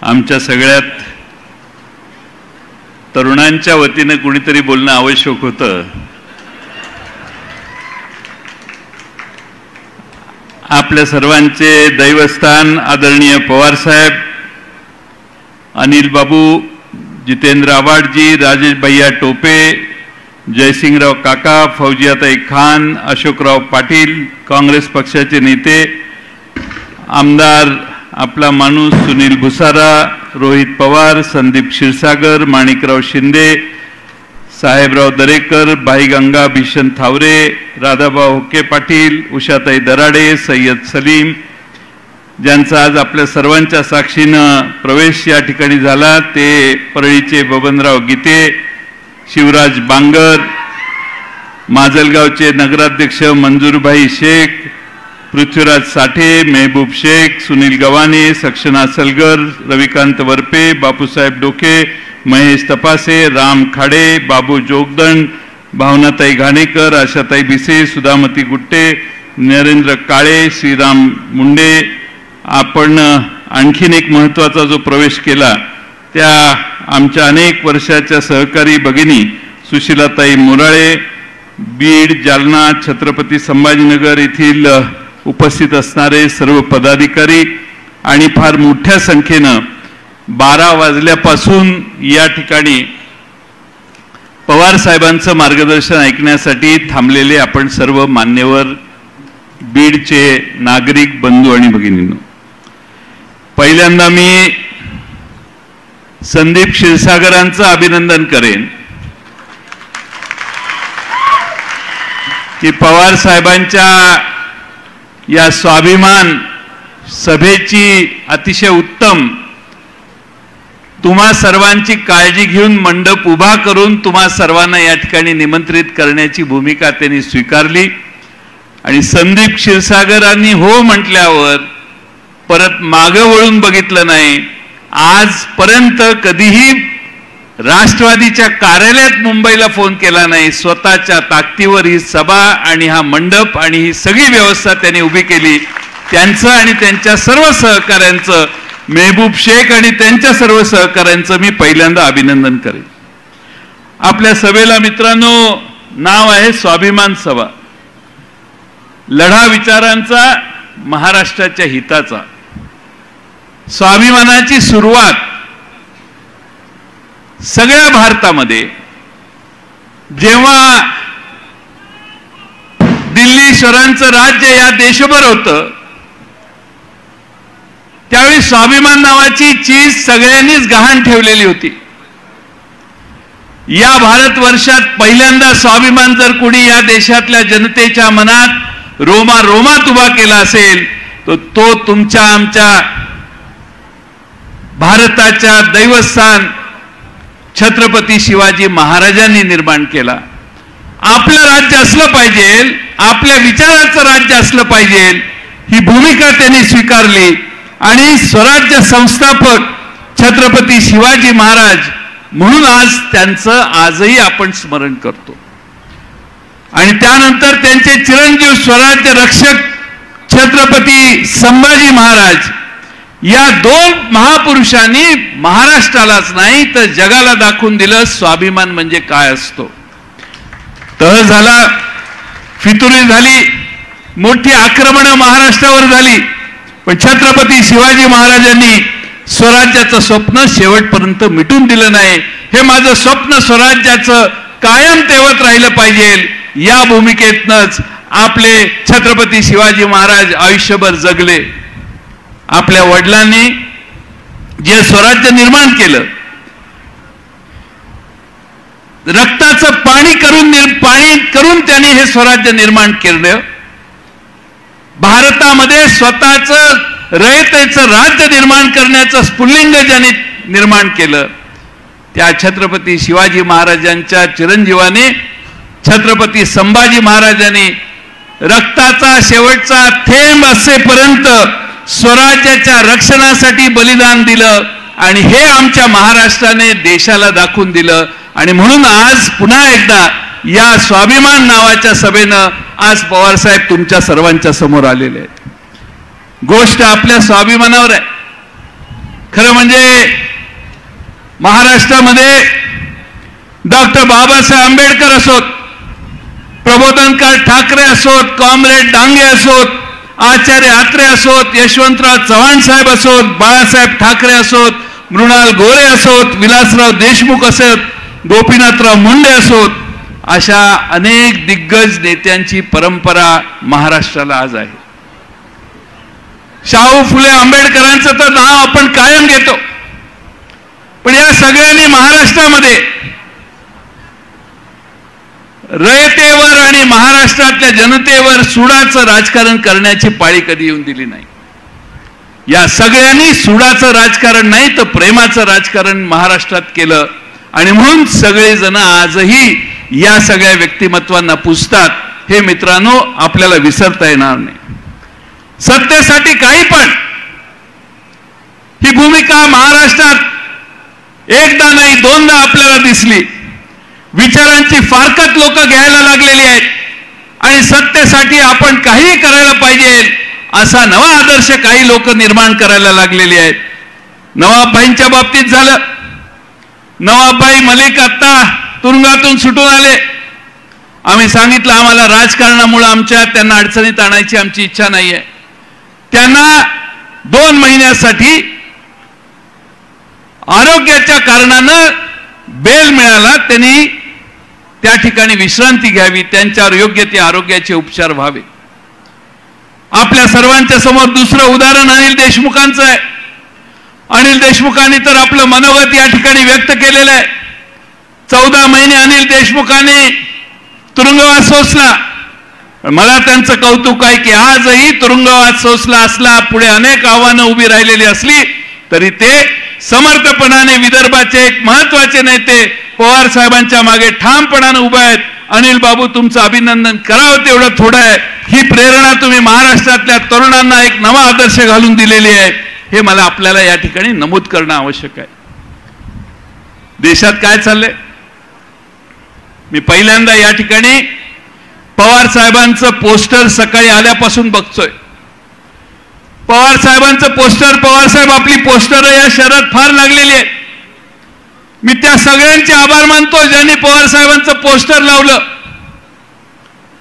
आमच्या सगळ्यात तरुणांच्या वतीने कुणीतरी बोलणं आवश्यक होतं. आपल्या सर्वांचे दैवस्थान आदरणीय पवार साहेब, अनिल बाबू, जितेंद्र आव्हाडजी, राजेश भैया टोपे, जयसिंगराव काका, फौजियाताई खान, अशोकराव पाटील, काँग्रेस पक्षाचे नेते, आमदार आपला माणूस सुनील भुसारा, रोहित पवार, संदीप क्षीरसागर, माणिकराव शिंदे, साहेबराव दरेकर, भाई गंगा भीषण थावरे, राधाभाऊ हुक्के पाटील, उषाताई दराडे, सय्यद सलीम, ज्यांचा आज आपल्या सर्वांच्या साक्षीनं प्रवेश या ठिकाणी झाला, ते परळीचे बबनराव गीते, शिवराज बांगर, माजलगावचे नगराध्यक्ष मंजूरभाई शेख, पृथ्वीराज साठे, मेहबूब शेख, सुनील गवाने, सक्षना सलगर, रविकांत वरपे, बापूसाहेब डोके, महेश तपासे, राम खाडे, बाबू जोगदंड, भावनाताई घाणेकर, आशाताई भिसे, सुधामती गुट्टे, नरेंद्र काळे, श्रीराम मुंडे. आपण आणखीन एक महत्त्वाचा जो प्रवेश केला त्या आमच्या अनेक वर्षाच्या सहकारी भगिनी सुशीलाताई मोराळे, बीड, जालना, छत्रपती संभाजीनगर येथील उपस्थित असणारे सर्व पदाधिकारी आणि फार मोठ्या संख्येनं 12 वाजल्यापासून या ठिकाणी पवार साहेबांचं मार्गदर्शन ऐकण्यासाठी थांबलेले आपण सर्व मान्यवर बीडचे नागरिक बंधू आणि भगिनींनो, पहिल्यांदा मी संदीप क्षीरसागरांचं अभिनंदन करेन की पवार साहेबांच्या या स्वाभिमान सभेची अतिशय उत्तम, तुम्हा सर्वांची काळजी घेऊन मंडप उभा करून तुम्हा सर्वांना या ठिकाणी निमंत्रित करण्याची भूमिका त्यांनी स्वीकारली. आणि संदीप क्षीरसागरांनी हो म्हटल्यावर परत मागे वळून बघितलं नाही. आजपर्यंत कधीही राष्ट्रवादीच्या कार्यालयात मुंबईला फोन केला नाही. स्वतःच्या ताकदीवर ही सभा आणि हा मंडप आणि ही सगळी व्यवस्था त्यांनी उभी केली. त्यांचं आणि त्यांच्या सर्व सहकाऱ्यांचं, मेहबूब शेख आणि त्यांच्या सर्व सहकाऱ्यांचं मी पहिल्यांदा अभिनंदन करेन. आपल्या सभेला मित्रांनो नाव आहे स्वाभिमान सभा, लढा विचारांचा, महाराष्ट्राच्या हिताचा. स्वाभिमानाची सुरुवात सगळ्या भारतामध्ये जेव्हा दिल्लीश्वरांचं राज्य या देशभर होतं त्यावेळी स्वाभिमान नावाची चीज सगळ्यांनीच गहाण ठेवलेली होती. या भारतवर्षात पहिल्यांदा स्वाभिमान जर कोणी या देशातल्या जनतेच्या मनात रोमारोमात उभा केला असेल तर तो तुमच्या आमच्या भारताच्या दैवस्थान छत्रपती शिवाजी महाराजांनी निर्माण केला. आपलं राज्य असलं पाहिजे, आपल्या विचाराचं राज्य असलं पाहिजे, ही भूमिका त्यांनी स्वीकारली. आणि स्वराज्य संस्थापक छत्रपती शिवाजी महाराज म्हणून आज त्यांचं आजही आपण स्मरण करतो. आणि त्यानंतर त्यांचे चिरंजीव स्वराज्य रक्षक छत्रपती संभाजी महाराज, या दोन महापुरुषांनी महाराष्ट्रालाच नाही तर जगाला दाखवून दिलं स्वाभिमान म्हणजे काय असतो. तह झाला, फितुरी झाली, मोठी आक्रमणं महाराष्ट्रावर झाली, पण छत्रपती शिवाजी महाराजांनी स्वराज्याचं स्वप्न शेवटपर्यंत मिटून दिलं नाही. हे माझं स्वप्न स्वराज्याचं कायम तेवत राहिलं पाहिजे, या भूमिकेतनंच आपले छत्रपती शिवाजी महाराज आयुष्यभर जगले. आपल्या वडिलांनी जे स्वराज्य निर्माण केलं, रक्ताचं पाणी करून त्यांनी हे स्वराज्य निर्माण केलं. भारतामध्ये स्वतःचं रयतेचं राज्य निर्माण करण्याचं स्फुल्लिंग ज्यांनी निर्माण केलं, त्या छत्रपती शिवाजी महाराजांच्या चिरंजीवाने छत्रपती संभाजी महाराजांनी रक्ताचा शेवटचा थेंब असेपर्यंत स्वराज्याच्या रक्षणासाठी बलिदान दिलं. आणि हे आमच्या महाराष्ट्राने देशाला दाखवून दिलं. आणि म्हणून आज पुन्हा एकदा या स्वाभिमान नावाच्या सभेनं आज पवार साहेब तुमच्या सर्वांच्या समोर आलेले आहेत. गोष्ट आपल्या स्वाभिमानावर आहे. खरं म्हणजे महाराष्ट्रामध्ये डॉक्टर बाबासाहेब आंबेडकर असोत, प्रबोधनकार ठाकरे असोत, कॉम्रेड डांगे असोत, आचार्य आत्रे असोत, यशवंतराव चव्हाण साहेब असोत, बाळासाहेब ठाकरे असोत, मृणाल गोरे असोत, विलासराव देशमुख असोत, गोपीनाथराव मुंडे असोत, अशा अनेक दिग्गज नेत्यांची परंपरा महाराष्ट्राला आज आहे. शाहू फुले आंबेडकरांचं तर नाव आपण कायम घेतो, पण या सगळ्यांनी महाराष्ट्रामध्ये रयतेवर आणि महाराष्ट्रातल्या जनतेवर सुडाचं राजकारण करण्याची पाळी कधी येऊन दिली नाही. या सगळ्यांनी सुडाचं राजकारण नाही तर प्रेमाचं राजकारण महाराष्ट्रात केलं आणि म्हणून सगळेजण आजही या सगळ्या व्यक्तिमत्वांना पुजतात. हे मित्रांनो, आपल्याला विसरता येणार नाही. सत्तेसाठी काही पण ही भूमिका महाराष्ट्रात एकदा नाही दोनदा आपल्याला दिसली. विचारांची फारकत लोक घ्यायला लागलेली आहेत आणि सत्तेसाठी आपण काहीही करायला पाहिजे असा नवा आदर्श काही लोक निर्माण करायला लागलेले आहेत. नवाबभाईंच्या बाबतीत झालं. नवाबभाई मलिक आत्ता तुरुंगातून सुटून आले. आम्ही सांगितलं आम्हाला राजकारणामुळे त्यांना अडचणीत आणायची आमची इच्छा नाहीये. त्यांना 2 महिन्यासाठी आरोग्याच्या कारणानं बेल मिळाला. त्यांनी त्या ठिकाणी विश्रांती घ्यावी, त्यांच्यावर योग्य ते आरोग्याचे उपचार व्हावे. आपल्या सर्वांच्या समोर दुसरं उदाहरण अनिल देशमुखांचं आहे. अनिल देशमुखांनी तर आपलं मनोगत या ठिकाणी व्यक्त केलेलं आहे. 14 महिने अनिल देशमुखांनी तुरुंगवास सोसला. मला त्यांचं कौतुक आहे की आजही तुरुंगवास सोसला असला, पुढे अनेक आव्हानं उभी राहिलेली असली तरी ते समर्थपणाने विदर्भाचे एक महत्वाचे नेते पवार साहेबांच्या मागे ठामपणाने उभे आहेत. अनिल बाबू, तुमचं अभिनंदन करावं तेवढं थोडं आहे. ही प्रेरणा तुम्ही महाराष्ट्रातल्या तरुणांना एक नवा आदर्श घालून दिलेली आहे. हे मला आपल्याला या ठिकाणी नमूद करणं आवश्यक आहे. देशात काय चाललंय? मी पहिल्यांदा या ठिकाणी पवार साहेबांचं पोस्टर सकाळी आल्यापासून बघतोय. पवार साहेबांचं पोस्टर, पवार साहेब आपली पोस्टर या शहरात फार लागलेली आहे. मी त्या सगळ्यांचे आभार मानतो ज्यांनी पवार साहेबांचं पोस्टर लावलं.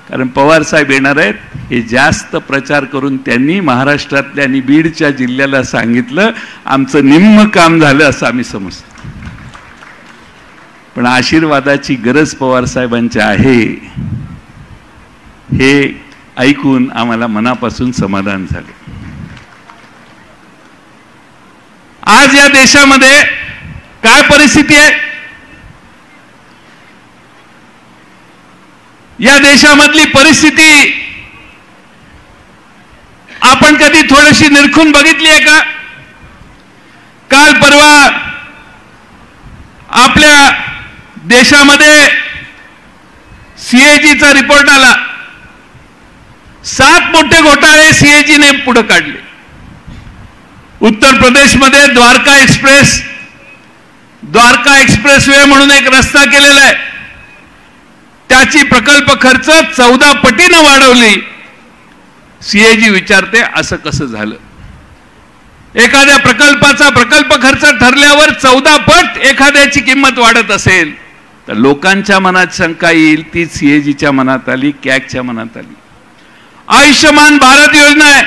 कारण पवार साहेब येणार आहेत हे जास्त प्रचार करून त्यांनी महाराष्ट्रातल्या आणि बीडच्या जिल्ह्याला सांगितलं. आमचं निम्म काम झालं असं आम्ही समजतो. पण आशीर्वादाची गरज पवार साहेबांची आहे हे ऐकून आम्हाला मनापासून समाधान झाले. आज या देशामध्ये काय परिस्थिती आहे? या देशामधली परिस्थिती आपण कधी थोडीशी निरखून बघितली आहे का? काल परवा आपल्या देशामध्ये सीएजीचा रिपोर्ट आला. 7 मोठे घोटाळे सीएजीने पुढे काढले. उत्तर प्रदेशमध्ये द्वारका एक्सप्रेसवे म्हणून एक रस्ता केलेला आहे. त्याची प्रकल्प खर्च 14 पटीनं वाढवली. सीएजी विचारते असं कसं झालं? एखाद्या प्रकल्पाचा प्रकल्प खर्च ठरल्यावर 14 पट एखाद्याची किंमत वाढत असेल तर लोकांच्या मनात शंका येईल. ती सीएजीच्या मनात आली, कॅगच्या मनात आली. आयुष्यमान भारत योजना आहे.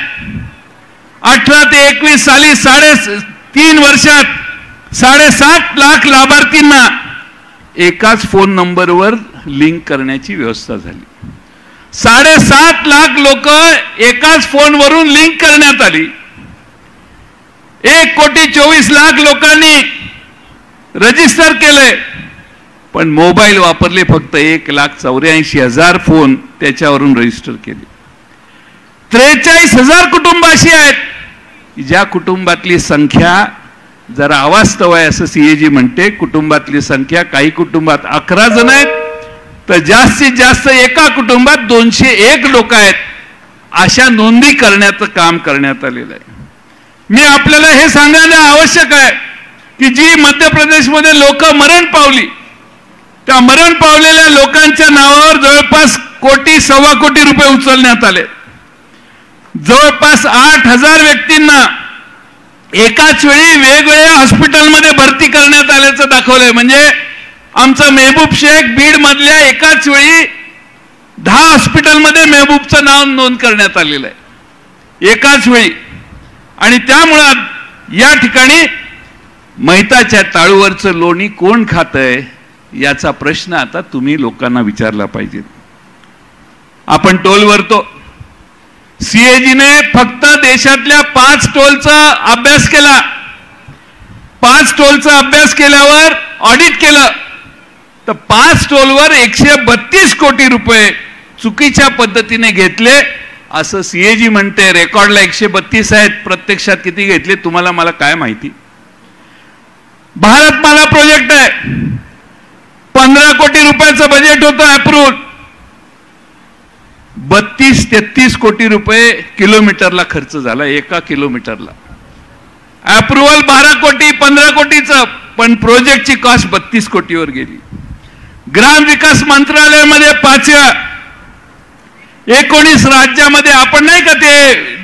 18 ते 21 साली 3.5 वर्षात 7.5 लाख लाभार्थींना एकाच फोन नंबरवर लिंक करण्याची व्यवस्था झाली. 7.5 लाख लोक एकाच फोनवरून लिंक करण्यात आली. 1,24,00,000 लोकांनी रजिस्टर केले. पण मोबाईल वापरले फक्त 1,84,000 फोन त्याच्यावरून रजिस्टर केले. 43,000 कुटुंब अशी आहेत ज्या कुटुंबातली संख्या जरा अवास्तव आहे असं सीएजी म्हणते. कुटुंबातली संख्या काही कुटुंबात 11 जण आहेत तर जास्तीत जास्त एका कुटुंबात 201 लोक आहेत. अशा नोंदी करण्याचं काम करण्यात आलेलं आहे. मी आपल्याला हे सांगणं आवश्यक आहे की जी मध्य प्रदेशमध्ये लोक मरण पावली त्या मरण पावलेल्या लोकांच्या नावावर जवळपास 1.25 कोटी रुपये उचलण्यात आले. जवळपास 8,000 व्यक्तींना एकाच वेळी वेगवेगळ्या हॉस्पिटलमध्ये भरती करण्यात आल्याचं दाखवलंय. म्हणजे आमचा मेहबूब शेख बीड मधल्या एकाच वेळी 10 हॉस्पिटलमध्ये मेहबूबचं नाव नोंद करण्यात आलेलं आहे एकाच वेळी. आणि त्यामुळं या ठिकाणी मैताच्या टाळूवरचं लोणी कोण खातंय याचा प्रश्न आता तुम्ही लोकांना विचारला पाहिजे. आपण टोल भरतो. सीएजीने फक्त देशातल्या 5 टोलचा अभ्यास केला. 5 टोलचा अभ्यास केल्यावर ऑडिट केलं तर 5 टोलवर 132 कोटी रुपये चुकीच्या पद्धतीने घेतले असं सीएजी म्हणते. रेकॉर्डला 132 आहेत, प्रत्यक्षात किती घेतले तुम्हाला मला काय माहिती. भारतमाला प्रोजेक्ट आहे, 15 कोटी रुपयाचं बजेट होतं अप्रूव्ह, 32-33 कोटी रुपये किलोमीटरला खर्च झाला. एका किलोमीटरला अप्रुव्हल 12 कोटी 15 कोटीचं, पण प्रोजेक्टची कॉस्ट 32 कोटीवर गेली. ग्राम विकास मंत्रालयामध्ये 5व्या 19 राज्यामध्ये आपण नाही का ते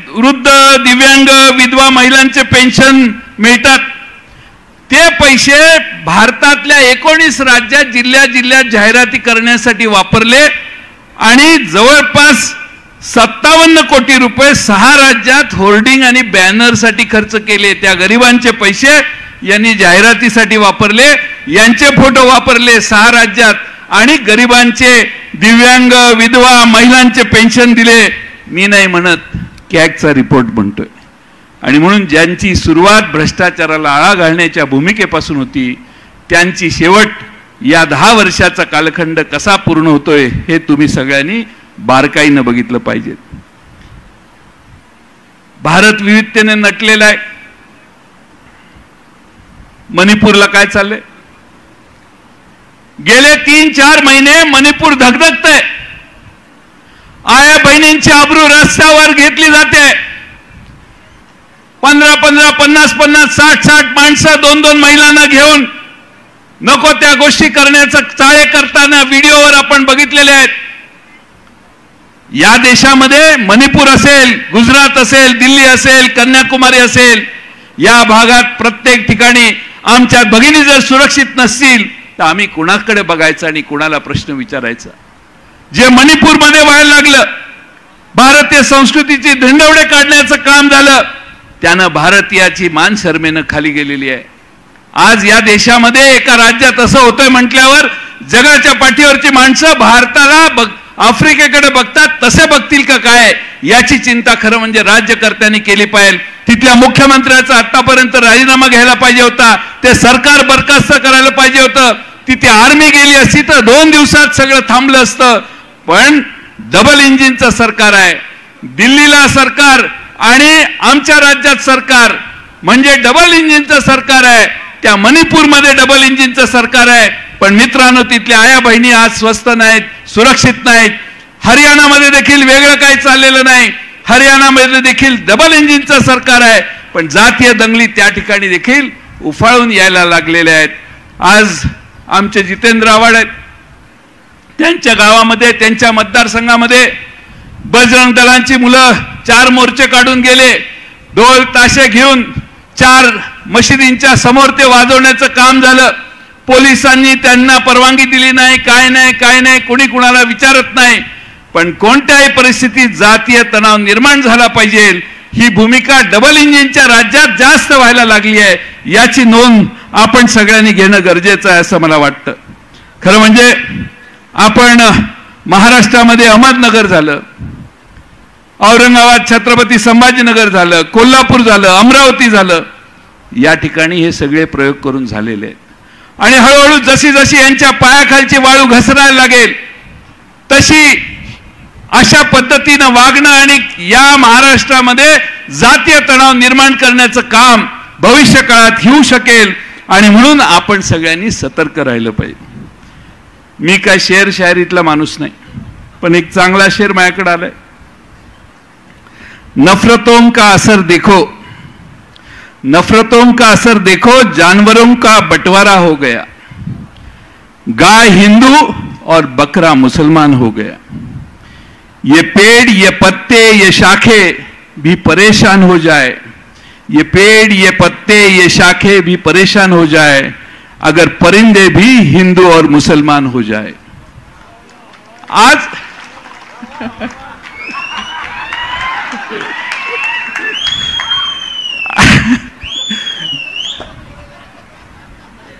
वृद्ध, दिव्यांग, विधवा महिलांचे पेन्शन मिळतात, ते पैसे भारतातल्या 19 राज्यात जिल्ह्यात जाहिराती करण्यासाठी वापरले आणि जवळपास 57 कोटी रुपये 6 राज्यात होर्डिंग आणि बॅनरसाठी खर्च केले. त्या गरिबांचे पैसे यांनी जाहिरातीसाठी वापरले, यांचे फोटो वापरले 6 राज्यात आणि गरिबांचे, दिव्यांग, विधवा महिलांचे पेन्शन दिले. मी नाही म्हणत, कॅगचा रिपोर्ट म्हणतोय. आणि म्हणून ज्यांची सुरुवात भ्रष्टाचाराला आळा घालण्याच्या भूमिकेपासून होती त्यांची शेवट या 10 वर्षाचा कालखंड कसा पूर्ण होतोय हे तुम्ही सगळ्यांनी बारकाईनं बघितलं पाहिजे. भारत विविधतेने नटलेला आहे. मणिपूरला काय चाललंय? गेले 3-4 महिने मणिपूर धगधगतंय. आया बहिणींची आबरू रस्त्यावर घेतली जाते. 15-15, 50-50, 60-60 माणसं 2-2 महिलांना घेऊन नको त्या गोष्टी करण्याचं चाळे करताना व्हिडिओवर आपण बघितलेले आहेत. या देशामध्ये मणिपूर असेल, गुजरात असेल, दिल्ली असेल, कन्याकुमारी असेल, या भागात प्रत्येक ठिकाणी आमच्या भगिनी जर सुरक्षित नसतील तर आम्ही कुणाकडे बघायचं आणि कुणाला प्रश्न विचारायचा? जे मणिपूरमध्ये व्हायला लागलं, भारतीय संस्कृतीची धिंडवडे काढण्याचं काम झालं, त्यानं भारतीयाची मान शर्मेनं खाली गेलेली आहे. आज या देशामध्ये एका राज्यात असं होतंय म्हटल्यावर जगाच्या पाठीवरची माणसं भारताला आफ्रिकेकडे बघतात, तसे बघतील का काय याची चिंता खरं म्हणजे राज्यकर्त्यांनी केली पाहिजे. तिथल्या मुख्यमंत्र्याचा आतापर्यंत राजीनामा घ्यायला पाहिजे होता. ते सरकार बरखास्त करायला पाहिजे होतं. तिथे आर्मी गेली असती तर 2 दिवसात सगळं थांबलं असतं. पण डबल इंजिनचं सरकार आहे. दिल्लीला सरकार आणि आमच्या राज्यात सरकार म्हणजे डबल इंजिनचं सरकार आहे. त्या मणिपूरमध्ये डबल इंजिनचं सरकार आहे. पण मित्रांनो, तिथल्या आया बहिणी आज स्वस्त नाहीत, सुरक्षित नाहीत. हरियाणामध्ये देखील वेगळं काही चाललेलं नाही. हरियाणामध्ये देखील डबल इंजिनचं सरकार आहे. पण जातीय दंगली त्या ठिकाणी देखील उफाळून यायला लागलेल्या आहेत. आज आमचे जितेंद्र आव्हाड आहेत, त्यांच्या गावामध्ये, त्यांच्या मतदारसंघामध्ये बजरंग दलांची मुलं 4 मोर्चे काढून गेले. ढोल ताशे घेऊन 4 मशिदींच्या समोर ते वाजवण्याचं काम झालं. पोलिसांनी त्यांना परवानगी दिली नाही, काय नाही, कोणी कुणाला विचारत नाही. पण कोणत्याही परिस्थितीत जातीय तणाव निर्माण झाला पाहिजे ही भूमिका डबल इंजिनच्या राज्यात जास्त व्हायला लागली आहे. याची नोंद आपण सगळ्यांनी घेणं गरजेचं आहे असं मला वाटतं. खरं म्हणजे आपण महाराष्ट्रामध्ये अहमदनगर झालं, औरंगाबाद छत्रपती संभाजीनगर झालं, कोल्हापूर झालं, अमरावती झालं, या ठिकाणी हे सगळे प्रयोग करून झालेले आहेत. आणि हळूहळू जशी जशी यांच्या पायाखालची वाळू घसरायला लागेल तशी अशा पद्धतीनं वागणं आणि या महाराष्ट्रामध्ये जातीय तणाव निर्माण करण्याचं काम भविष्य काळात होऊ शकेल. आणि म्हणून आपण सगळ्यांनी सतर्क राहिलं पाहिजे. मी काय शेर शायरीतला माणूस नाही, पण एक चांगला शेर माझ्याकडे आलाय. नफरतों का असर देखो, नफरतों का असर देखो, जानवरों का बंटवारा हो गया, गाय हिंदू और बकरा मुसलमान हो गया, ये पेड़, ये पत्ते, ये शाखे भी परेशान हो जाए, ये पेड़ ये पत्ते ये शाखे भी परेशान हो जाए अगर परिंदे भी हिंदू और मुसलमान हो जाए। आज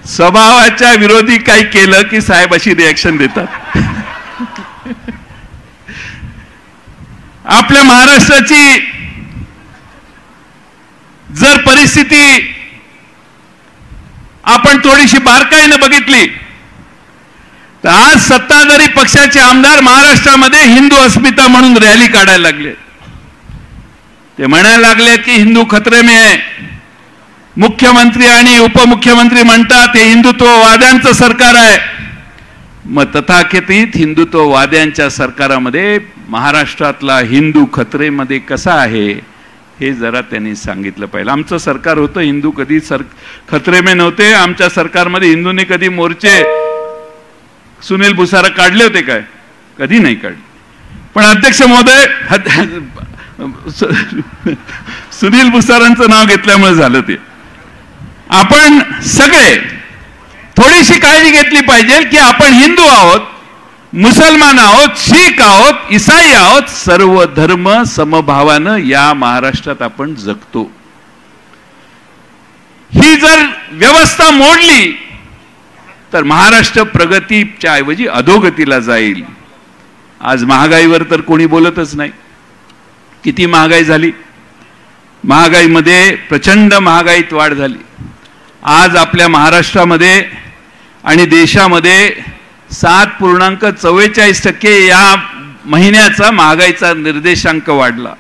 स्वभावाच्या विरोधी काही केलं की साहेब अशी रिएक्शन देतात। आपल्या महाराष्ट्राची जर परिस्थिती आपण थोडीशी बारकाईने बघितली तर आज सत्ताधारी पक्षाचे आमदार महाराष्ट्रामध्ये हिंदू अस्मिता म्हणून रॅली काढायला लागले। ते म्हणायला लागले की हिंदू खतरे में है। मुख्यमंत्री आणि उपमुख्यमंत्री म्हणतात हे हिंदुत्ववाद्यांचं सरकार आहे। मग तथाकथित हिंदुत्ववाद्यांच्या सरकारामध्ये महाराष्ट्रातला हिंदू खतरेमध्ये कसा आहे हे जरा त्यांनी सांगितलं पाहिजे। आमचं सरकार होतं, हिंदू कधी खतरे में नव्हते। आमच्या सरकारमध्ये हिंदूंनी कधी मोर्चे सुनील भुसारा काढले होते काय? कधी नाही काढले। पण अध्यक्ष महोदय सुनील भुसारांचं नाव घेतल्यामुळे झालं ते। आपण सगळे थोडीशी काळजी घेतली पाहिजे की आपण हिंदू आहोत, मुसलमान आहोत, शीख आहोत, ईसाई आहोत, सर्व धर्म समभावानं या महाराष्ट्रात आपण जगतो। ही जर व्यवस्था मोडली तर महाराष्ट्र प्रगतीच्या ऐवजी अधोगतीला जाईल। आज महागाईवर तर कोणी बोलतच नाही। किती महागाई झाली, महागाईमध्ये प्रचंड महागाईत वाढ झाली। आज आपल्या महाराष्ट्रामध्ये आणि देशामध्ये 7.44% या महिन्याचा महागाईचा निर्देशांक वाढला।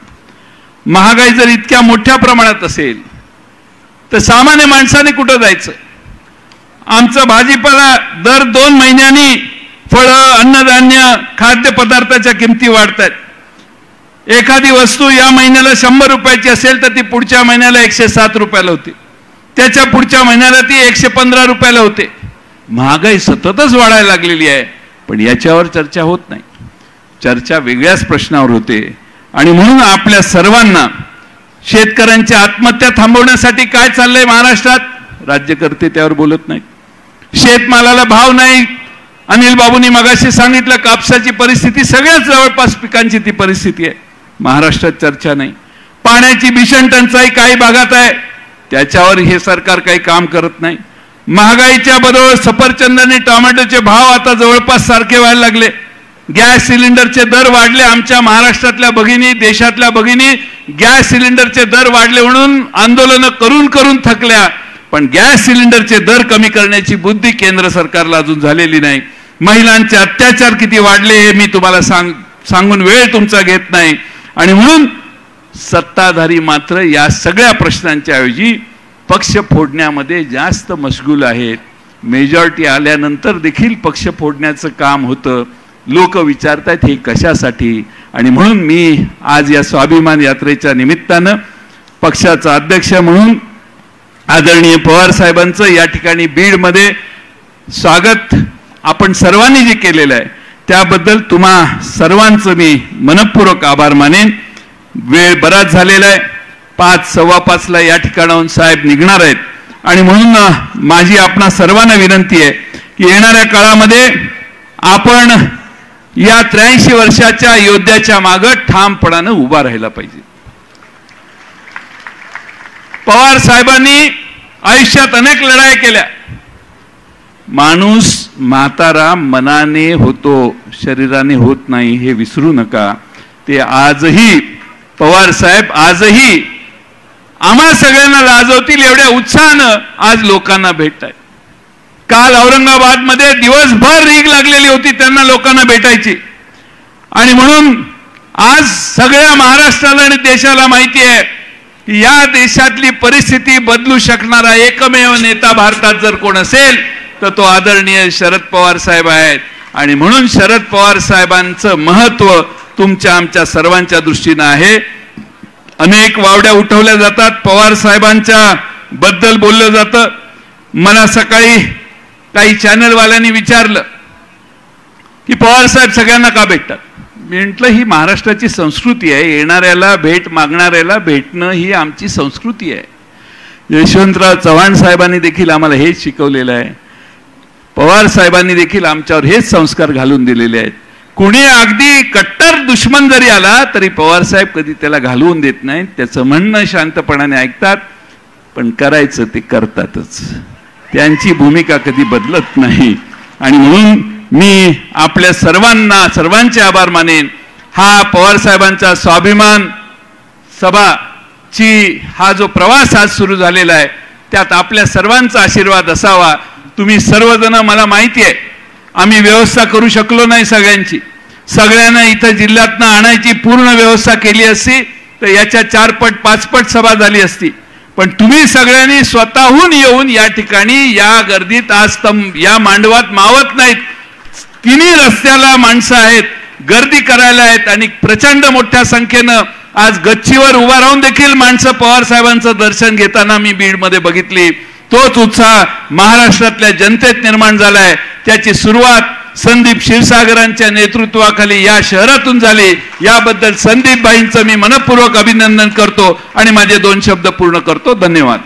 महागाई जर इतक्या मोठ्या प्रमाणात असेल तर सामान्य माणसाने कुठं जायचं? आमचा भाजीपाला दर 2 महिन्यांनी फळं, अन्नधान्य, खाद्यपदार्थाच्या किमती वाढतात। एखादी वस्तू या महिन्याला 100 रुपयाची असेल तर ती पुढच्या महिन्याला 107 रुपयाला होते, त्याच्या पुढच्या महिन्याला ती 115 रुपयाला होते। महागाई सततच वाढायला लागलेली आहे, पण याच्यावर चर्चा होत नाही। चर्चा वेगळ्याच प्रश्नावर होते। आणि म्हणून आपल्या सर्वांना शेतकऱ्यांच्या आत्महत्या थांबवण्यासाठी काय चाललंय महाराष्ट्रात? राज्यकर्ते त्यावर बोलत नाहीत। शेतमालाला भाव नाही। अनिल बाबूंनी मगाशी सांगितलं कापसाची परिस्थिती, सगळ्याच जवळपास पिकांची ती परिस्थिती आहे, महाराष्ट्रात चर्चा नाही। पाण्याची भीषण टंचाई काही भागात आहे, त्याच्यावर हे सरकार काही काम करत नाही। महागाईच्या बरोबर सफरचंद आणि टोमॅटोचे भाव आता जवळपास सारखे व्हायला लागले। गॅस सिलेंडरचे दर वाढले। आमच्या महाराष्ट्रातल्या भगिनी, देशातल्या भगिनी गॅस सिलेंडरचे दर वाढले म्हणून आंदोलन करून करून थकल्या, पण गॅस सिलेंडरचे दर कमी करण्याची बुद्धी केंद्र सरकारला अजून झालेली नाही। महिलांचे अत्याचार किती वाढले हे मी तुम्हाला सांगून वेळ तुमचा घेत नाही। आणि म्हणून सत्ताधारी मात्र या सगळ्या प्रश्नांच्या ऐवजी पक्ष फोडण्यामध्ये जास्त मशगूल आहेत। मेजॉरिटी आल्यानंतर देखील पक्ष फोडण्याचं काम होतं। लोक विचारतात हे कशासाठी? आणि म्हणून मी आज या स्वाभिमान यात्रेच्या निमित्तानं पक्षाचा अध्यक्ष म्हणून आदरणीय पवार साहेबांचं या ठिकाणी बीडमध्ये स्वागत आपण सर्वांनी जे केलेलं आहे त्याबद्दल तुम्हा सर्वांचं मी मनपूर्वक आभार मानेन। वेळ बराच झालेला आहे, 5:15 या ठिकाणाहून साहेब निघणार आहेत। आणि म्हणून माझी आपणा सर्वांना विनंती आहे की येणाऱ्या काळामध्ये आपण या 83 वर्षाच्या योद्ध्याच्या मागे ठामपणानं उभा राहिला पाहिजे। पवार साहेबांनी आयुष्यात अनेक लढाया केल्या। माणूस म्हातारा मनाने होतो, शरीराने होत नाही हे विसरू नका। ते आजही पवार साहेब आजही आम्हा सगळ्यांना लाजवतील एवढ्या उत्साहानं आज लोकांना भेटतायत। काल औरंगाबाद मध्ये दिवसभर रीग लागलेली होती त्यांना लोकांना भेटायची। आणि म्हणून आज सगळ्या महाराष्ट्राला आणि देशाला माहिती आहे की या देशातली परिस्थिती बदलू शकणारा एकमेव नेता भारतात जर कोण असेल तर तो आदरणीय शरद पवार साहेब आहेत। आणि म्हणून शरद पवार साहेबांचं महत्व तुमच्या आमच्या सर्वांच्या दृष्टीने आहे। अनेक वावड्या उठवल्या जातात, पवार साहेबांच्या बद्दल बोललं जातं। मला सकाळी काही चॅनलवाल्यांनी विचारलं की पवार साहेब सगळ्यांना का भेटतात? मी म्हटलं ही महाराष्ट्राची संस्कृती आहे, येणाऱ्याला भेट मागणाऱ्याला भेटणं ही आमची संस्कृती आहे। यशवंतराव चव्हाण साहेबांनी देखील आम्हाला हेच शिकवलेलं आहे. पवार साहेबांनी देखील आमच्यावर हेच संस्कार घालून दिलेले आहेत. कुणी अगदी कट्टर दुश्मन जरी आला तरी पवार साहेब कधी त्याला घालवून देत नाहीत. त्याचं म्हणणं शांतपणाने ऐकतात, पण करायचं ते करतातच. त्यांची भूमिका कधी बदलत नाही. आणि म्हणून मी आपल्या सर्वांचे आभार मानेन. हा पवार साहेबांचा स्वाभिमान सभाची हा जो प्रवास आज सुरू झालेला आहे त्यात आपल्या सर्वांचा आशीर्वाद असावा. तुम्ही सर्वजण, मला माहिती आहे आम्ही व्यवस्था करू शकलो नाही सगळ्यांची. सगळ्यांना इथं जिल्ह्यातनं आणायची पूर्ण व्यवस्था केली असती तर याच्या 4 पट 5 पट सभा झाली असती. पण तुम्ही सगळ्यांनी स्वतःहून येऊन या ठिकाणी या गर्दीत आज या मांडवात मावत नाहीत. तिन्ही रस्त्याला माणसं आहेत, गर्दी करायला आहेत आणि प्रचंड मोठ्या संख्येनं आज गच्चीवर उभा राहून देखील माणसं पवार साहेबांचं दर्शन घेताना मी बीडमध्ये बघितली. तोच उत्साह महाराष्ट्रातल्या जनतेत निर्माण झालाय. त्याची सुरुवात संदीप क्षीरसागरांच्या नेतृत्वाखाली या शहरातून झाली. याबद्दल संदीप भाईंचं मी मनपूर्वक अभिनंदन करतो आणि माझे 2 शब्द पूर्ण करतो. धन्यवाद.